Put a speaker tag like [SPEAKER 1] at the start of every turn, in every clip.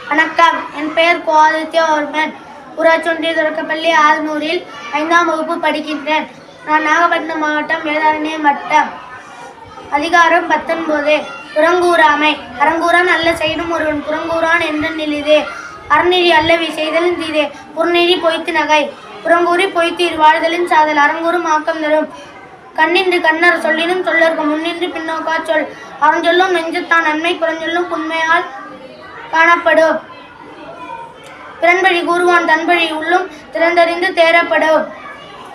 [SPEAKER 1] வணக்கம். என் பெயர் கோஆதித்யவர்மன். ஊராட்சி ஒன்றிய தொடக்கப்பள்ளி 600இல் 5ஆம் வகுப்பு படிக்கின்றேன். நான் நாகப்பட்டினம் மாவட்டம் வேதாரண்யம் வட்டம். அதிகாரம் 19. புறங்கூறாமை. அறங்கூறான் அல்ல செய்தும் ஒருவன் புறங்கூறான் என்றெண்ணிலிதே. அறநெறி அல்லவி செய்தலும் தீதே. புறநெறி பொய்த்து நகை. புறங்கூறி பொய்த்து வாழ்தலின் சாதல். அறங்கூறும் ஆக்கம் தரும். கண்ணின்று கண்ணர் சொல்லினும் சொல்லற்கு முன்னின்று பின்னோக்கா சொல். அறஞ்சொல்லும் நெஞ்சத்தான் நன்மை புறஞ்சொல்லும் புண்மையால் காணப்படும். பிறன்பழி கூறுவான் தன்பழி உள்ளும் திறந்தறிந்து தேரப்படும்.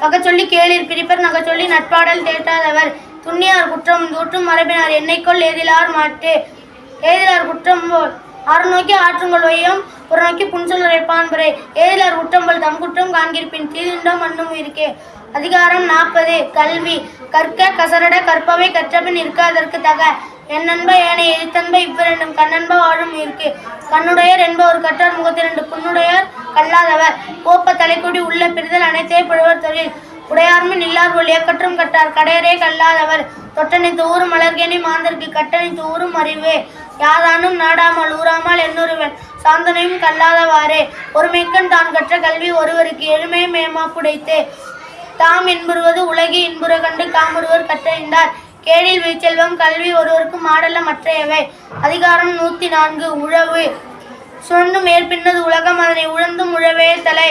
[SPEAKER 1] பகச்சொல்லி கேளிர் பிரிப்பர் நகச்சொல்லி நட்பாடல் தேட்டாதவர். துண்ணியார் குற்றம் தூற்றும் மரபினார் என்னைக்கொள் ஏதிலார் மாட்டு. ஏதிலார் குற்றம் போல் அறநோக்கி ஆற்றுங்கள் வையம் புறநோக்கி புன்சொல் உரைப்பான் பிறை. ஏதிலார் குற்றம் போல் தம் குற்றம் காண்கிற்பின் தீதுண்டா மண்ணும் இருக்கே. அதிகாரம் 40. கல்வி. கற்க கசரட கற்பவை கற்றபின் இருக்காதற்கு தக. என் நண்ப ஏனை எரித்தன்ப இவ்விரண்டும் கண்ணன்ப வாழும் இருக்கு. கண்ணுடையர் என்பவர் கற்றார் முகத்திரண்டு புண்ணுடையார் கல்லாதவர். கோப்ப தலைக்குடி உள்ள பிரிதல் அனைத்தே புழவர் தொழில். உடையார்மின் இல்லார் ஒழிய கற்றும் கட்டார் கடையரே கல்லாதவர். தொட்டனைத்து ஊரும் மலர்கேணி மாந்தர்க்கு கட்டணைத்து ஊரும் அறிவு. யாதானும் நாடாமல் ஊறாமல் என்னொருவன் சாந்தனையும் கல்லாதவாறே. ஒருமைக்கண் தான் கற்ற கல்வி ஒருவருக்கு எழுமை மேமா புடைத்து. தாம் இன்புறுவது உலகி இன்புற கண்டு காமுறுவர் கற்றறிந்தார். கேடில் வீச்செல்வம் கல்வி ஒருவருக்கு மாடல்ல மற்றையவை. அதிகாரம் 104. உழவு. சுழந்து மேற்பின்னது உலகம் அதனை உழந்தும் உழவே தலை.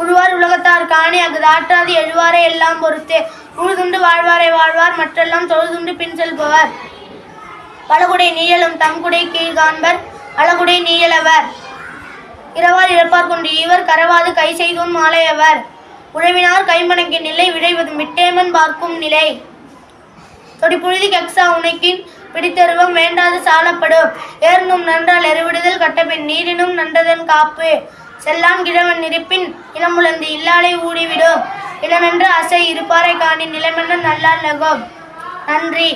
[SPEAKER 1] உழுவார் உலகத்தார் காணி அஃது ஆற்றாது எழுவாரை எல்லாம் பொறுத்தே. உழுதுண்டு வாழ்வாரை வாழ்வார் மற்றெல்லாம் தொழுதுண்டு பின் செல்பவர். பலகுடை நீயலும் தம்குடை கீழ் காண்பர் அழகுடை நீயலவர். இரவார் இறப்பார் கொண்டு ஈவர் கரவாது கை செய்தோன் மாலையவர். உழவினார் கைம்பனைக்கு நிலை விழைவது மிட்டேமன் பார்க்கும் நிலை. தொடிப்புழுதி கக்ஸா உனைக்கின் பிடித்தருவம் வேண்டாது சாலப்படும். ஏர்ந்தும் நன்றால் எருவிடுதல் கட்டபின் நீரினும் நன்றதன் காப்பு. செல்லான் கிழவன் இருப்பின் இளமுழந்து இல்லாலை ஊடிவிடும். இளமென்ற அசை இருப்பாரை காணி நிலமென்ற நல்லால் நகும். நன்றி.